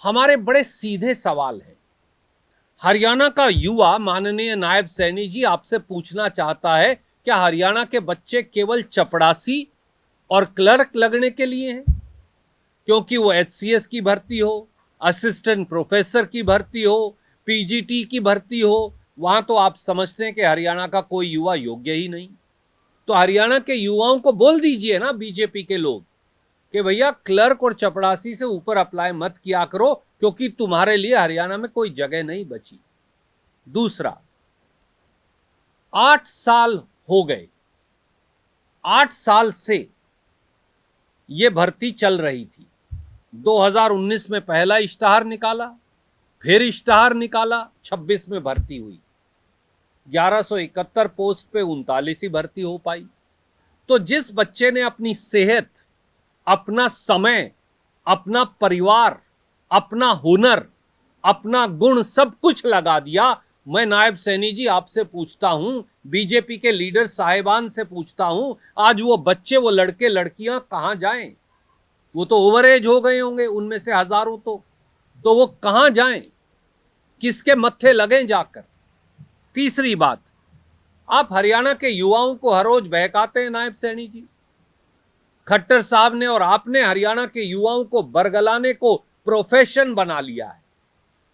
हमारे बड़े सीधे सवाल हैं। हरियाणा का युवा माननीय नायब सैनी जी आपसे पूछना चाहता है, क्या हरियाणा के बच्चे केवल चपड़ासी और क्लर्क लगने के लिए हैं? क्योंकि वो एचसीएस की भर्ती हो, असिस्टेंट प्रोफेसर की भर्ती हो, पीजीटी की भर्ती हो, वहां तो आप समझते हैं कि हरियाणा का कोई युवा योग्य ही नहीं। तो हरियाणा के युवाओं को बोल दीजिए ना, बीजेपी के लोग, कि भैया क्लर्क और चपड़ासी से ऊपर अप्लाई मत किया करो, क्योंकि तुम्हारे लिए हरियाणा में कोई जगह नहीं बची। दूसरा, 8 साल हो गए, 8 साल से यह भर्ती चल रही थी। 2019 में पहला इश्तहार निकाला, फिर इश्तहार निकाला, 26 में भर्ती हुई। 1171 पोस्ट पे 39 ही भर्ती हो पाई। तो जिस बच्चे ने अपनी सेहत, अपना समय, अपना परिवार, अपना हुनर, अपना गुण सब कुछ लगा दिया, मैं नायब सैनी जी आपसे पूछता हूं, बीजेपी के लीडर साहिबान से पूछता हूं, आज वो बच्चे, वो लड़के लड़कियां कहां जाएं? वो तो ओवर एज हो गए होंगे उनमें से हजारों, तो वो कहां जाएं? किसके मत्थे लगें जाकर? तीसरी बात, आप हरियाणा के युवाओं को हर रोज बहकाते हैं नायब सैनी जी। खट्टर साहब ने और आपने हरियाणा के युवाओं को बरगलाने को प्रोफेशन बना लिया है।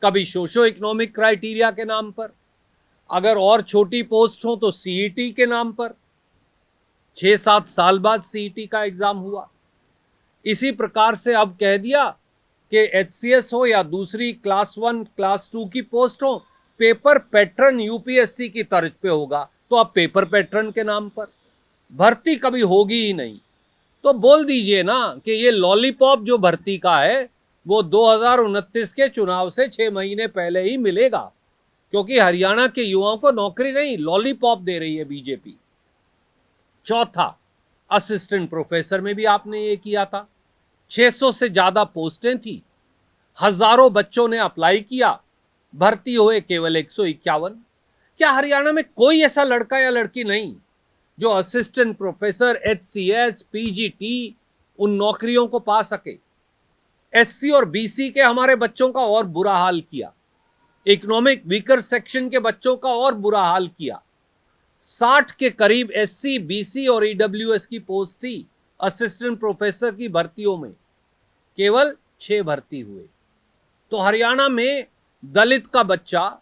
कभी सोशो इकोनॉमिक क्राइटेरिया के नाम पर, अगर और छोटी पोस्ट हो तो सीईटी के नाम पर। 6-7 साल बाद सीईटी का एग्जाम हुआ। इसी प्रकार से अब कह दिया कि एचसीएस हो या दूसरी क्लास 1 क्लास 2 की पोस्ट हो, पेपर पैटर्न यूपीएससी की तर्ज पे होगा। तो अब पेपर पैटर्न के नाम पर भर्ती कभी होगी ही नहीं। तो बोल दीजिए ना कि ये लॉलीपॉप जो भर्ती का है वो 2029 के चुनाव से 6 महीने पहले ही मिलेगा, क्योंकि हरियाणा के युवाओं को नौकरी नहीं, लॉलीपॉप दे रही है बीजेपी। चौथा, असिस्टेंट प्रोफेसर में भी आपने ये किया था। 600 से ज्यादा पोस्टें थी, हजारों बच्चों ने अप्लाई किया, भर्ती हुए केवल 151। क्या हरियाणा में कोई ऐसा लड़का या लड़की नहीं जो असिस्टेंट प्रोफेसर, एचसीएस, पीजीटी उन नौकरियों को पा सके? एससी और बीसी के हमारे बच्चों का और बुरा हाल किया, इकोनॉमिक वीकर सेक्शन के बच्चों का और बुरा हाल किया। 60 के करीब एससी, बीसी और ईडब्ल्यूएस की पोस्ट थी असिस्टेंट प्रोफेसर की भर्तियों में, केवल 6 भर्ती हुए। तो हरियाणा में दलित का बच्चा,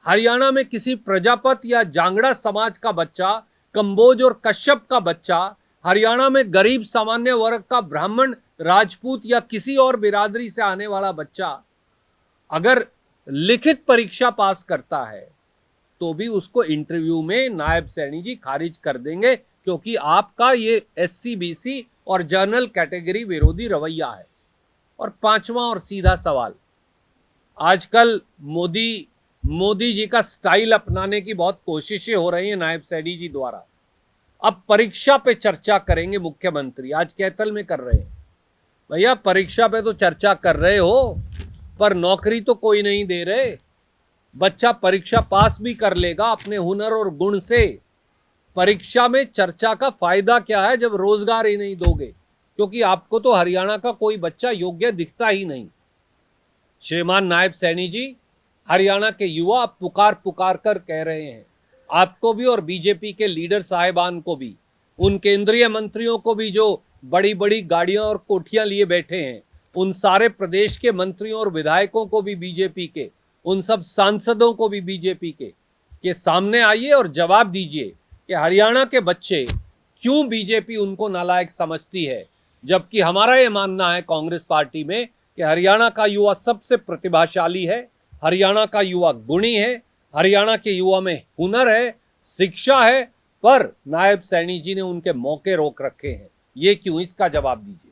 हरियाणा में किसी प्रजापत या जांगड़ा समाज का बच्चा, कंबोज और कश्यप का बच्चा, हरियाणा में गरीब सामान्य वर्ग का ब्राह्मण, राजपूत या किसी और बिरादरी से आने वाला बच्चा अगर लिखित परीक्षा पास करता है तो भी उसको इंटरव्यू में नायब सैनी जी खारिज कर देंगे, क्योंकि आपका ये एससी, बीसी और जनरल कैटेगरी विरोधी रवैया है। और पांचवा और सीधा सवाल, आजकल मोदी जी का स्टाइल अपनाने की बहुत कोशिशें हो रही हैं नायब सैनी जी द्वारा। अब परीक्षा पे चर्चा करेंगे मुख्यमंत्री, आज कैथल में कर रहे हैं। भैया परीक्षा पे तो चर्चा कर रहे हो, पर नौकरी तो कोई नहीं दे रहे। बच्चा परीक्षा पास भी कर लेगा अपने हुनर और गुण से, परीक्षा में चर्चा का फायदा क्या है जब रोजगार ही नहीं दोगे? क्योंकि आपको तो हरियाणा का कोई बच्चा योग्य दिखता ही नहीं। श्रीमान नायब सैनी जी, हरियाणा के युवा पुकार पुकार कर कह रहे हैं, आपको भी और बीजेपी के लीडर साहिबान को भी, उन केंद्रीय मंत्रियों को भी जो बड़ी बड़ी गाड़ियां और कोठियां लिए बैठे हैं, उन सारे प्रदेश के मंत्रियों और विधायकों को भी बीजेपी के, उन सब सांसदों को भी बीजेपी के सामने आइए और जवाब दीजिए कि हरियाणा के बच्चे क्यों बीजेपी उनको नालायक समझती है, जबकि हमारा यह मानना है कांग्रेस पार्टी में कि हरियाणा का युवा सबसे प्रतिभाशाली है, हरियाणा का युवा गुणी है, हरियाणा के युवा में हुनर है, शिक्षा है, पर नायब सैनी जी ने उनके मौके रोक रखे हैं। ये क्यों? इसका जवाब दीजिए।